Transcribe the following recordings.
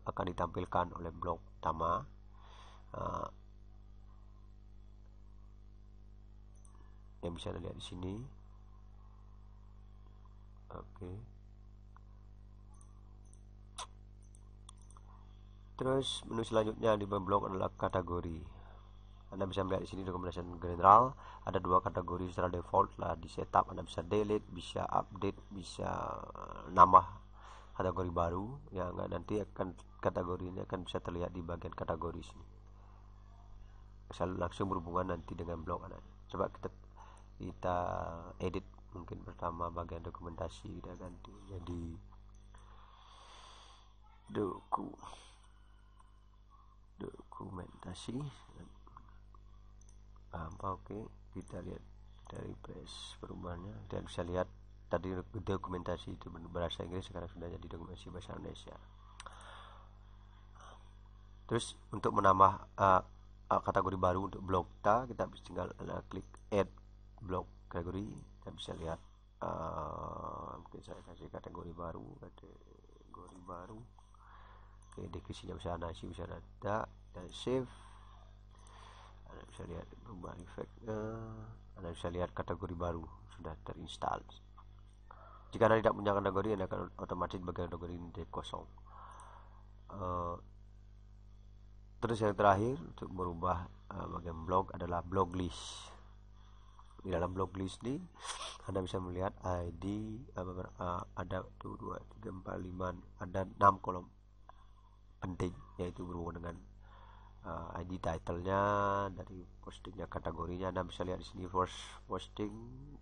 akan ditampilkan oleh blog utama. Yang bisa dilihat di sini. Oke. Terus menu selanjutnya di blog adalah kategori. Anda bisa melihat di sini rekomendasi general. Ada 2 kategori secara default lah di setup. Anda bisa delete, bisa update, bisa nambah kategori baru. Ya enggak, nanti akan kategori ini akan bisa terlihat di bagian kategori sini. Langsung berhubungan nanti dengan blog Anda. Coba kita edit, mungkin pertama bagian dokumentasi kita ganti jadi dokumentasi apa. Oke, kita lihat dari press perubahannya dan bisa lihat tadi dokumentasi itu bahasa Inggris, sekarang sudah jadi dokumentasi bahasa Indonesia. Terus untuk menambah kategori baru untuk blog kita tinggal klik add blog kategori. Kita bisa lihat mungkin saya kasih kategori baru. Oke, deskripsinya bisa nasi, bisa data, dan save. Anda bisa lihat perubahan efeknya. Anda bisa lihat kategori baru sudah terinstall. Jika Anda tidak punya kategori, Anda akan otomatis bagian kategori ini kosong. Terus yang terakhir untuk merubah bagian blog adalah blog list. Di dalam blog list ini Anda bisa melihat ID ada 1, 2, 3, 4, 5, ada 6 kolom penting, yaitu berhubungan dengan ID title-nya, dari postingnya, kategorinya. Anda bisa lihat di sini first posting,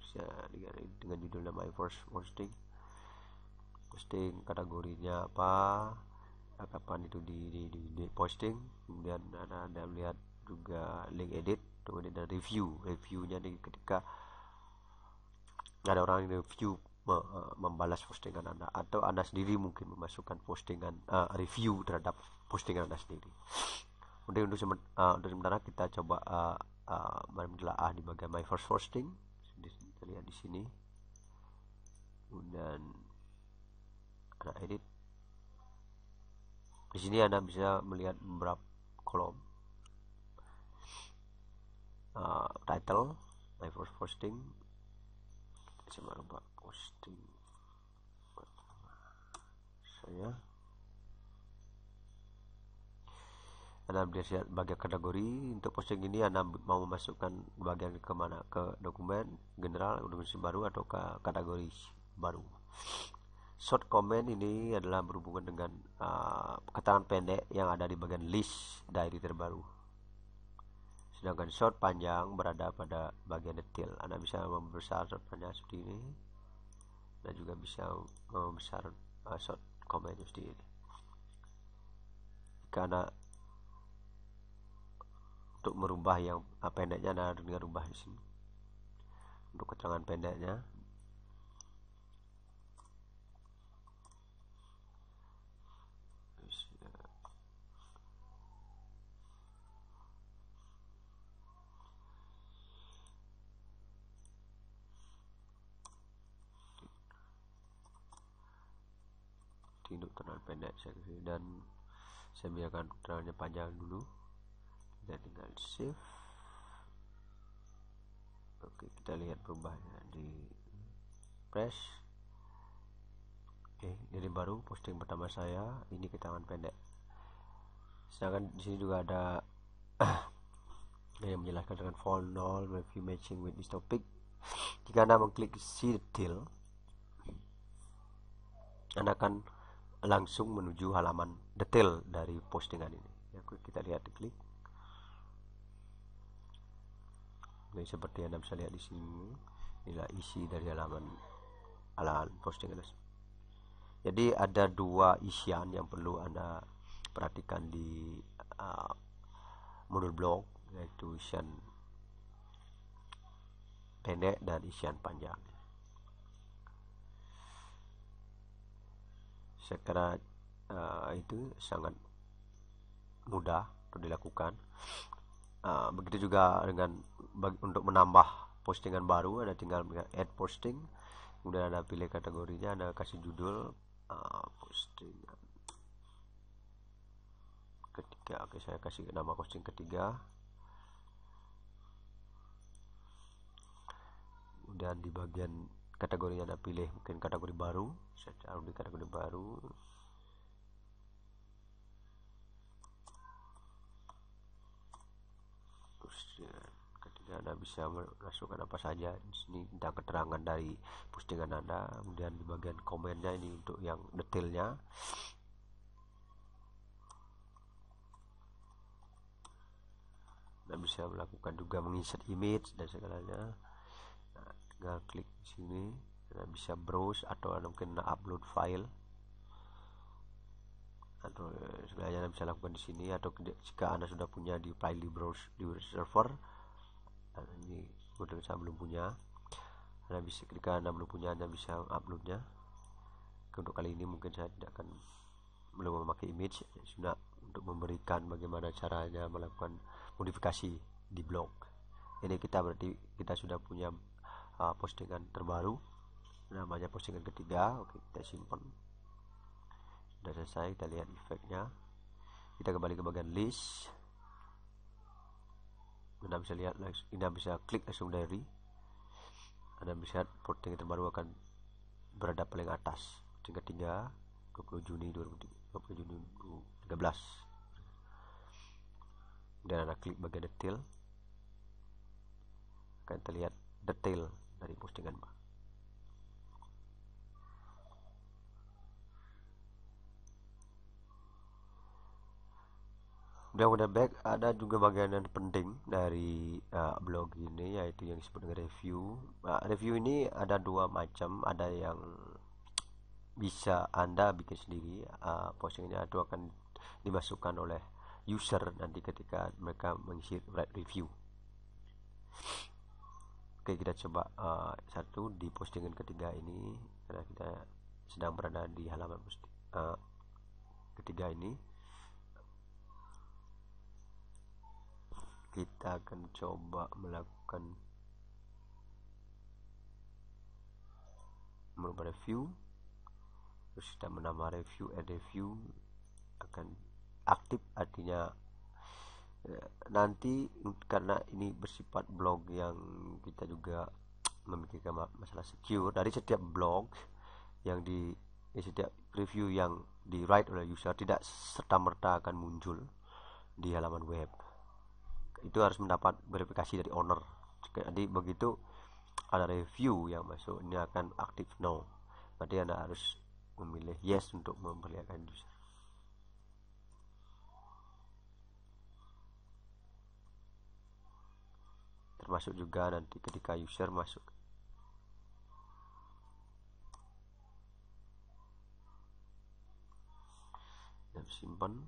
bisa lihat dengan judul nama first posting, kategorinya apa, kapan itu di posting. Kemudian Anda melihat juga link edit, kemudian ada reviewnya nih, ketika ada orang yang review membalas postingan Anda, atau Anda sendiri mungkin memasukkan postingan review terhadap postingan Anda sendiri. Untuk sementara kita coba menelaah di bagian my first posting. Kita lihat di sini, kemudian Anda edit. Di sini Anda bisa melihat beberapa kolom. Title, my first posting. Kita coba rubah posting saya. Anda bisa lihat bagian kategori. Untuk posting ini Anda mau memasukkan bagian kemana, ke dokumen general, dokumen baru, atau ke kategori baru. Short comment ini adalah berhubungan dengan keterangan pendek yang ada di bagian list diary terbaru. Sedangkan short panjang berada pada bagian detail. Anda bisa membesar short panjang seperti ini, dan juga bisa membesar short comment seperti ini. Karena untuk merubah yang pendeknya, Anda dengan rubah di sini. Untuk keterangan pendeknya, untuk keterangan pendek dan saya biarkan keterangannya panjang dulu. Kita tinggal save. Oke, kita lihat perubahannya di press. Oke, jadi baru posting pertama saya ini keterangan pendek. Sedangkan di sini juga ada yang menjelaskan dengan font null, review matching with this topic. Jika Anda mengklik see detail, Anda akan langsung menuju halaman detail dari postingan ini. Ya, kita lihat, klik. Jadi seperti Anda bisa lihat di sini, inilah isi dari halaman postingan. Jadi ada 2 isian yang perlu Anda perhatikan di modul blog, yaitu isian pendek dan isian panjang. Saya kira itu sangat mudah untuk dilakukan. Begitu juga dengan untuk menambah postingan baru, Anda tinggal add posting, kemudian Anda pilih kategorinya, Anda kasih judul postingan ya. Oke, saya kasih nama posting ketiga. Kemudian di bagian kategorinya Anda pilih mungkin kategori baru. Saya taruh di kategori baru. Ketika Anda bisa masukkan apa saja di sini tentang keterangan dari postingan Anda. Kemudian di bagian komennya ini untuk yang detailnya. Anda bisa melakukan juga menginsert image dan segalanya. Nah, tinggal klik di sini. Anda bisa browse atau Anda mungkin upload file atau segalanya Anda bisa lakukan di sini, atau jika Anda sudah punya di file di browse di server. Ini kebetulan saya belum punya. Anda bisa, ketika Anda belum punya, Anda bisa uploadnya. Untuk kali ini mungkin saya tidak akan belum memakai image, sudah untuk memberikan bagaimana caranya melakukan modifikasi di blog. Ini kita berarti kita sudah punya postingan terbaru, namanya postingan ketiga. Oke, kita simpan. Sudah selesai, kita lihat efeknya. Kita kembali ke bagian list. Anda bisa lihat, Anda bisa klik langsung dari. Anda bisa lihat postingan terbaru akan berada paling atas. Postingan ketiga 20 Juni 2013. Dan Anda klik bagian detail, akan terlihat detail dari postingan. Udah back, ada juga bagian yang penting dari blog ini, yaitu yang disebut dengan review. Review ini ada dua macam, ada yang bisa Anda bikin sendiri postingannya, itu akan dimasukkan oleh user nanti ketika mereka mengisi review. Oke, kita coba satu di postingan ketiga ini, karena kita sedang berada di halaman ketiga ini. Kita akan coba melakukan merubah review, terus kita menambah review, add review akan aktif, artinya nanti karena ini bersifat blog yang kita juga memikirkan masalah secure, dari setiap blog yang setiap review yang di write oleh user tidak serta-merta akan muncul di halaman web. Itu harus mendapat verifikasi dari owner. Jadi begitu ada review yang masuk, ini akan aktif no. Berarti Anda harus memilih yes untuk memperlihatkan user. Termasuk juga nanti ketika user masuk. Dan simpan.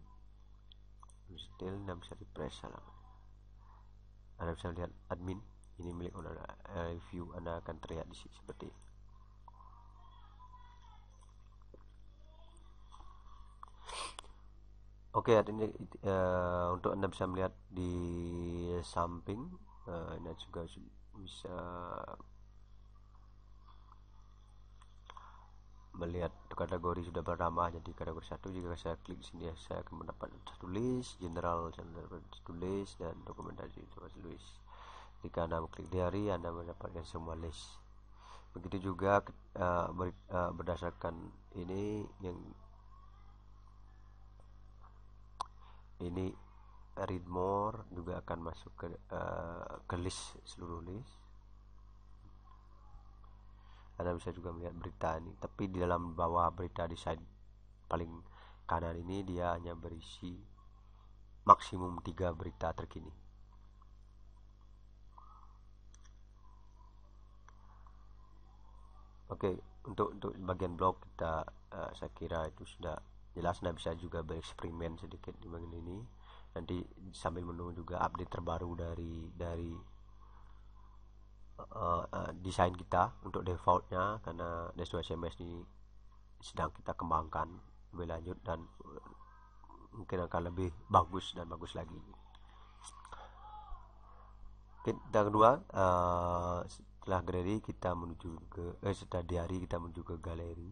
Detail dan bisa refresh halaman. Anda bisa lihat admin, ini milik owner. Review Anda akan terlihat di sini seperti ini. Oke, ini untuk Anda bisa melihat di samping, ini juga bisa melihat kategori sudah bernama. Jadi kategori 1, jika saya klik di sini saya akan mendapat satu list, general satu list, dan dokumentasi satu list. Jika Anda klik diary, Anda mendapatkan semua list. Begitu juga berdasarkan ini, yang ini read more juga akan masuk ke list, seluruh list. Anda bisa juga melihat berita ini, tapi di dalam bawah berita di side paling kanan ini dia hanya berisi maksimum 3 berita terkini. Oke, untuk bagian blog kita saya kira itu sudah jelas. Anda bisa juga bereksperimen sedikit di bagian ini. Nanti sambil menunggu juga update terbaru dari desain kita untuk defaultnya, karena Dash2SMS ini sedang kita kembangkan lebih lanjut dan mungkin akan lebih bagus dan bagus lagi. Kita kedua, setelah galeri kita menuju ke setelah diary kita menuju ke galeri.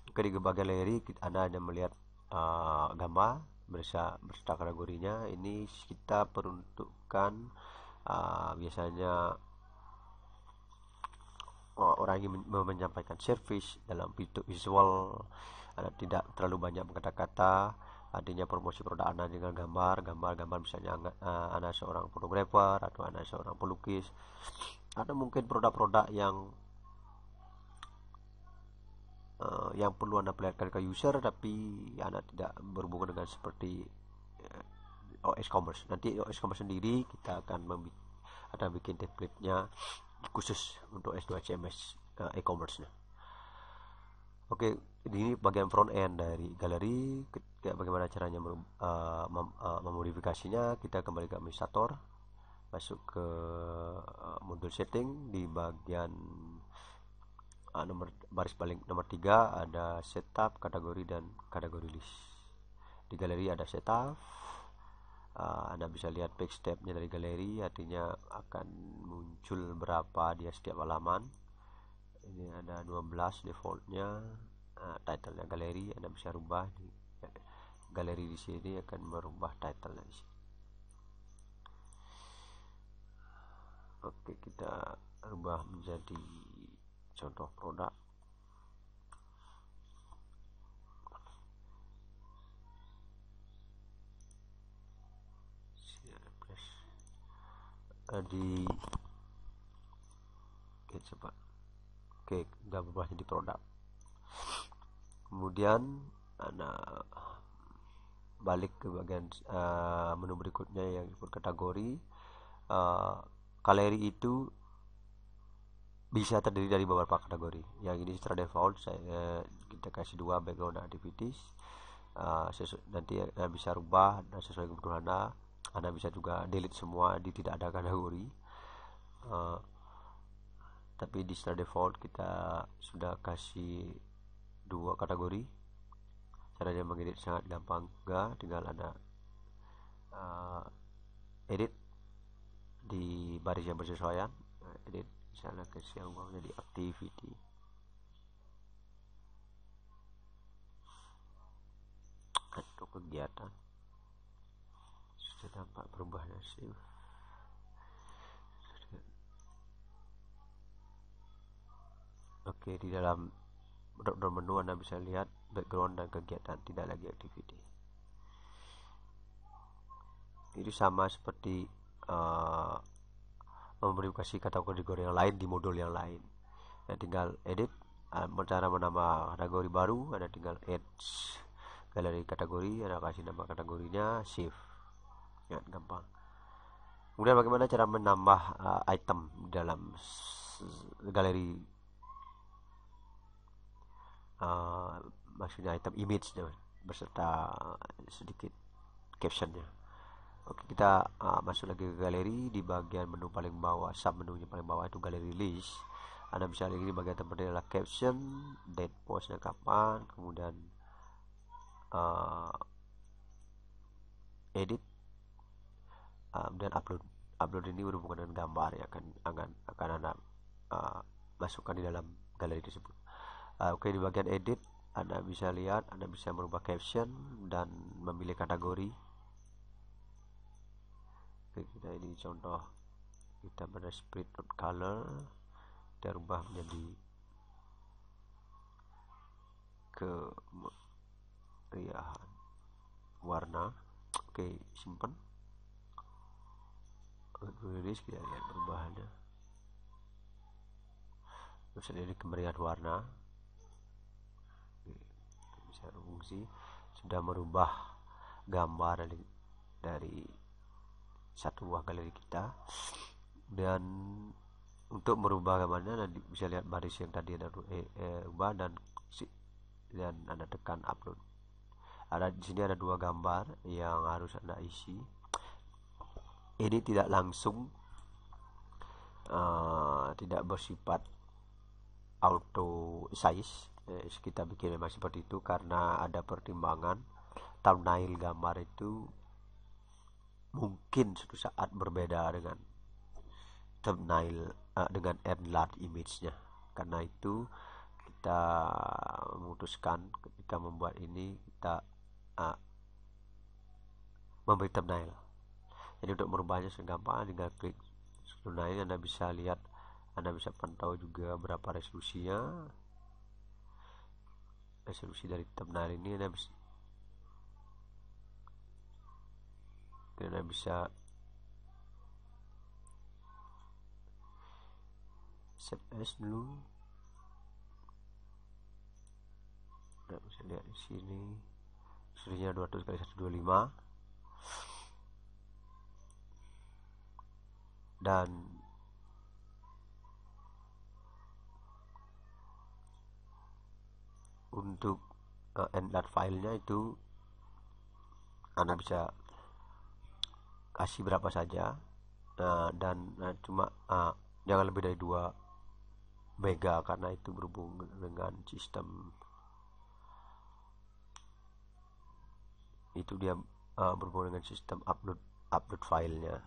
Di bagian galeri Anda hanya melihat gambar berserta kategorinya. Ini kita peruntukkan biasanya orang yang menyampaikan service dalam bentuk visual, tidak terlalu banyak berkata-kata, artinya promosi produk Anda dengan gambar misalnya Anda seorang fotografer atau Anda seorang pelukis, atau mungkin produk-produk yang perlu Anda perlihatkan ke user tapi Anda tidak berhubungan dengan seperti OS Commerce. Nanti OS Commerce sendiri kita akan bikin template-nya khusus untuk S2 CMS e-commerce-nya. Oke, ini bagian front end dari galeri. Bagaimana caranya memodifikasinya? Kita kembali ke administrator, masuk ke modul setting. Di bagian baris paling nomor 3 ada setup, kategori, dan kategori list. Di galeri ada setup. Anda bisa lihat page step-nya dari galeri, artinya akan muncul berapa dia setiap halaman. Ini ada 12 defaultnya. Title-nya galeri, Anda bisa rubah. Galeri di sini akan merubah title-nya di sini. Oke, kita rubah menjadi contoh produk. Coba. Oke, udah berubah jadi produk. Kemudian Anda balik ke bagian menu berikutnya yang disebut kategori. Galeri itu bisa terdiri dari beberapa kategori. Yang ini secara default kita kasih 2, background dan activities. Nanti Anda bisa rubah dan sesuai kebutuhan Anda bisa juga delete semua tidak ada kategori. Tapi di secara default kita sudah kasih 2 kategori. Caranya mengedit sangat gampang, tinggal Anda edit di baris yang bersesuaian. Edit misalnya kasih yang uangnya di activity. Untuk kegiatan sudah tampak perubahannya sih. Oke, di dalam menu Anda bisa lihat background dan kegiatan, tidak lagi activity. Ini sama seperti memodifikasi kategori yang lain di modul yang lain. Nah, tinggal edit. Cara menambah kategori baru, Anda tinggal add galeri kategori, Anda kasih nama kategorinya, save. Ya, gampang. Kemudian bagaimana cara menambah item dalam galeri, maksudnya item image beserta sedikit captionnya. Oke, kita masuk lagi ke galeri. Di bagian menu paling bawah, sub menunya paling bawah itu galeri list. Anda bisa lihat ini bagian tempatnya adalah caption, date postnya kapan, kemudian edit, dan upload ini berhubungan dengan gambar yang akan Anda masukkan di dalam galeri tersebut. Oke, di bagian edit Anda bisa lihat, Anda bisa merubah caption dan memilih kategori. Oke, kita ini contoh, kita pada split color, kita rubah menjadi kemeriahan warna. Oke, simpan. Rilis, kita lihat perubahannya. Terus ini kemeriahan warna. Bisa fungsi sudah merubah gambar dari satu buah galeri kita. Dan untuk merubah gambarnya Anda bisa lihat baris yang tadi Anda ubah dan Anda tekan upload. Di sini ada 2 gambar yang harus Anda isi. Ini tidak langsung, tidak bersifat auto size. Kita bikin memang seperti itu karena ada pertimbangan thumbnail gambar itu mungkin suatu saat berbeda dengan thumbnail dengan enlarge image-nya. Karena itu kita memutuskan ketika membuat ini kita uh, memberi thumbnail. Jadi untuk merubahnya segampang tinggal klik thumbnail. Anda bisa lihat, Anda bisa pantau juga berapa resolusinya. Resolusi dari thumbnail ini Anda bisa set as dulu. Anda bisa lihat di sini resolusinya 200 kali 125 dan untuk enlarge filenya itu Anda bisa kasih berapa saja, dan cuma jangan lebih dari 2 mega karena itu berhubung dengan sistem itu, dia berhubung dengan sistem upload filenya.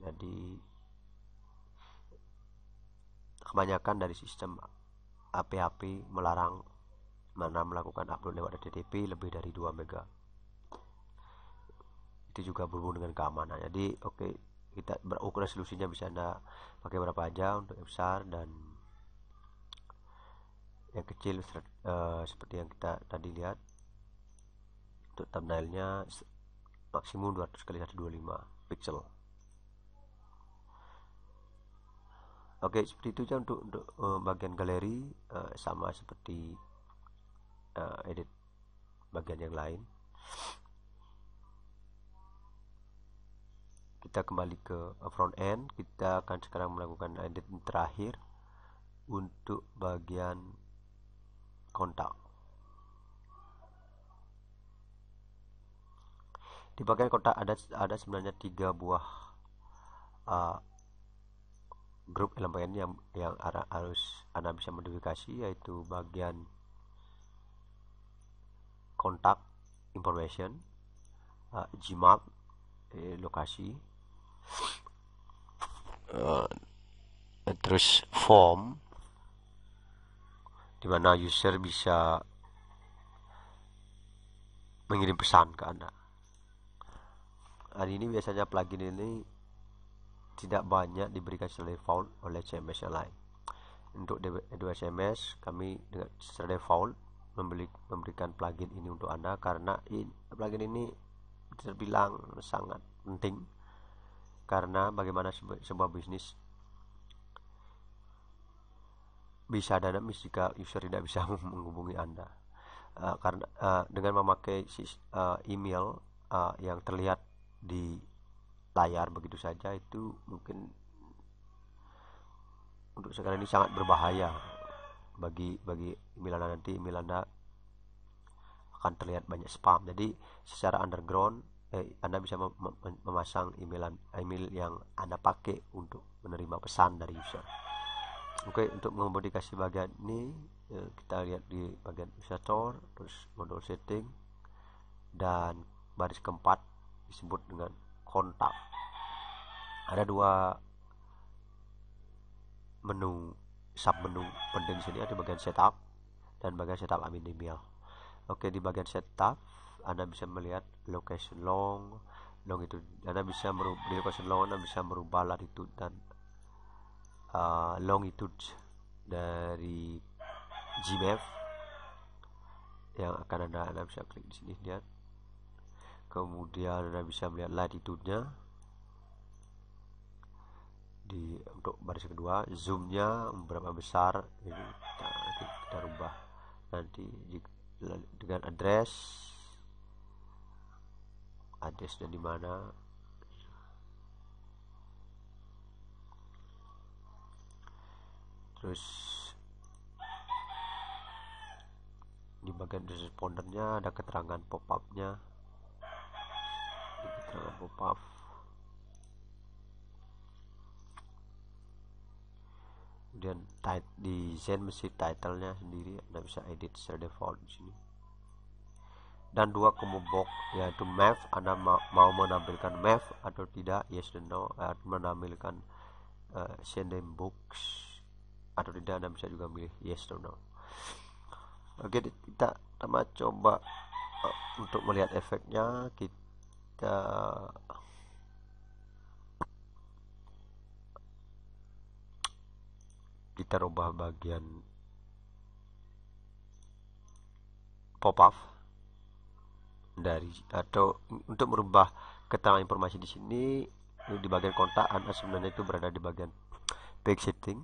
Jadi kebanyakan dari sistem HP melarang mana melakukan upload lewat HTTP lebih dari 2 mega. Itu juga berhubung dengan keamanan. Jadi kita berukur resolusinya bisa Anda pakai berapa aja untuk yang besar, dan yang kecil seperti yang kita tadi lihat. Untuk thumbnailnya maksimum 200 kali 125 pixel. Seperti itu aja untuk bagian galeri. Sama seperti edit bagian yang lain. Kita kembali ke front end. Kita akan sekarang melakukan edit terakhir untuk bagian kontak. Di bagian kontak ada sebenarnya 3 buah grup elemen yang harus Anda bisa modifikasi, yaitu bagian kontak information, Gmap lokasi, terus form dimana user bisa mengirim pesan ke Anda. Hari ini biasanya plugin ini tidak banyak diberikan secara default oleh CMS yang lain. Untuk SMS kami dengan secara default memberikan plugin ini untuk Anda, karena plugin ini terbilang sangat penting, karena bagaimana sebuah bisnis bisa dinamis jika user tidak bisa menghubungi Anda. Karena dengan memakai email yang terlihat di layar begitu saja, itu mungkin untuk sekarang ini sangat berbahaya bagi email Anda. Nanti email Anda akan terlihat banyak spam. Jadi secara underground Anda bisa memasang email yang Anda pakai untuk menerima pesan dari user. Untuk memodifikasi bagian ini kita lihat di bagian user store, terus modul setting, dan baris keempat disebut dengan kontak. Ada 2 menu, sub menu penting di sini, ada bagian setup dan bagian setup admin email. Di bagian setup Anda bisa melihat location long itu Anda bisa di location long Anda bisa merubah latitude dan longitude dari Gmap yang akan Anda bisa klik di sini, lihat. Kemudian Anda bisa melihat latitude-nya untuk baris kedua, zoomnya berapa besar ini kita rubah nanti dengan address dan di mana. Terus di bagian respondernya ada keterangan pop-up-nya, keterangan pop-up. Kemudian di Zen mesti title-nya sendiri Anda bisa edit secara default di sini. Dan 2 combo box, yaitu map, Anda mau menampilkan map atau tidak, yes dan no, atau menampilkan sending box atau tidak, Anda bisa juga milih yes atau no. Kita coba untuk melihat efeknya kita rubah bagian pop-up dari, atau untuk merubah keterangan informasi di sini di bagian kontak. Anda sebenarnya itu berada di bagian page setting,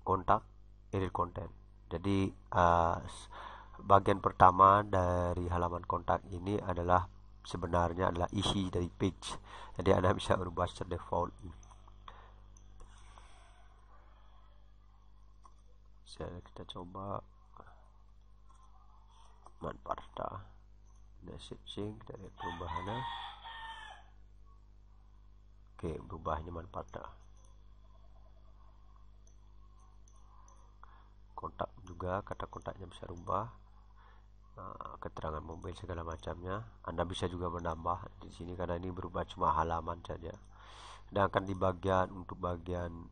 kontak, edit content. Jadi bagian pertama dari halaman kontak ini adalah sebenarnya adalah isi dari page. Jadi Anda bisa berubah secara default. Kita coba manfaatnya messaging dari perubahannya. Oke, berubahnya manfaatnya. Kontak juga, kata kontaknya bisa rubah, keterangan mobil segala macamnya. Anda bisa juga menambah di sini karena ini berubah cuma halaman saja. Sedangkan di bagian untuk bagian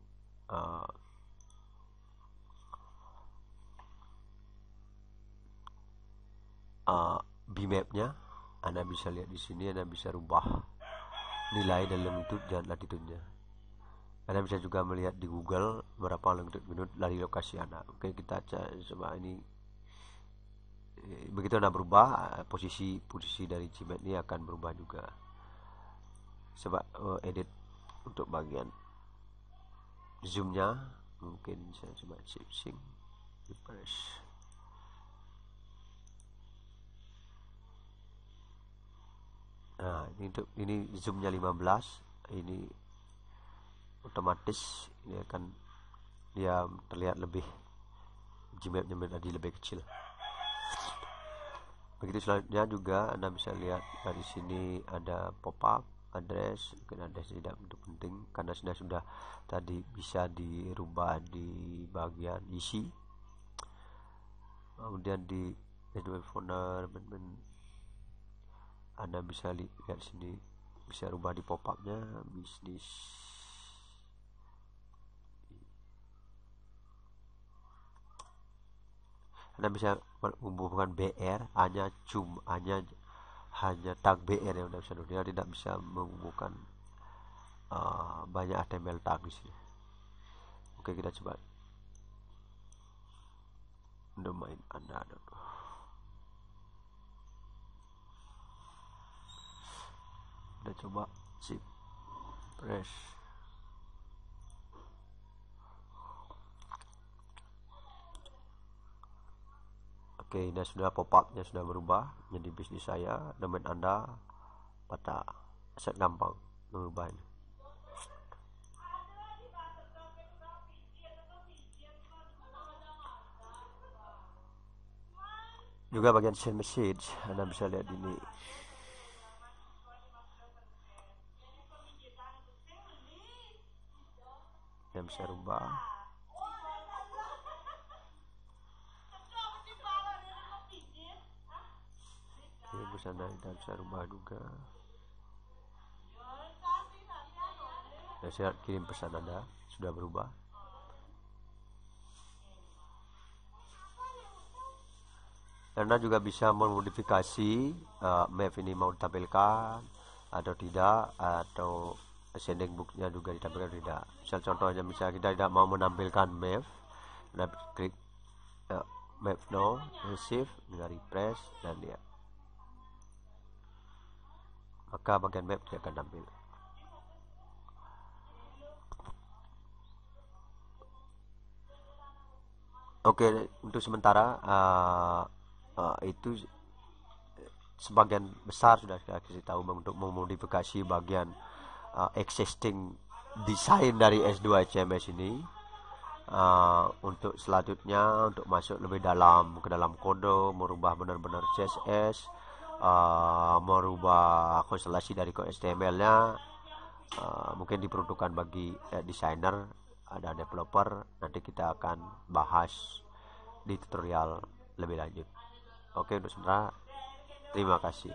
bmapnya, Anda bisa lihat di sini. Anda bisa rubah nilai dan longitude dan latitude-nya. Anda bisa juga melihat di Google berapa longitude minute dari lokasi Anda. Oke, kita coba ini. Begitu Anda berubah, posisi dari Gmail ini akan berubah juga. Coba edit untuk bagian zoomnya, mungkin saya coba shifting, refresh. Nah, ini zoomnya 15, ini otomatis ini akan dia terlihat lebih, Gmapnya menjadi lebih kecil. Begitu selanjutnya juga Anda bisa lihat dari sini ada pop-up address. Mungkin address tidak begitu penting karena sudah tadi bisa dirubah di bagian isi. Kemudian di phone Anda bisa lihat sini, bisa rubah di pop-upnya bisnis. Anda bisa menghubungkan BR hanya tag BR yang Anda bisa, dia tidak bisa menghubungkan banyak HTML tag di sini. Oke, kita coba domain Anda. Kita coba zip press. Oke, ini sudah pop-up-nya sudah berubah jadi bisnis saya, domain Anda pada set gampang mengubahnya. Juga bagian send message Anda bisa lihat ini. Yang bisa rubah. Pesan Anda bisa rubah juga. Saya kirim pesan Anda sudah berubah. Anda juga bisa memodifikasi map ini mau ditampilkan atau tidak, atau sending booknya juga ditampilkan atau tidak. Misal contohnya, misalnya kita tidak mau menampilkan map, Anda klik map no, receive, dengan refresh, dan lihat, maka bagian map tidak akan tampil. Oke, untuk sementara itu sebagian besar sudah saya kasih tahu untuk memodifikasi bagian existing desain dari S2 HMS ini. Untuk selanjutnya, untuk masuk lebih dalam ke dalam kode, merubah benar-benar CSS, merubah konstelasi dari kode HTML-nya, mungkin diperuntukkan bagi desainer ada developer. Nanti kita akan bahas di tutorial lebih lanjut. Oke, untuk sementara terima kasih.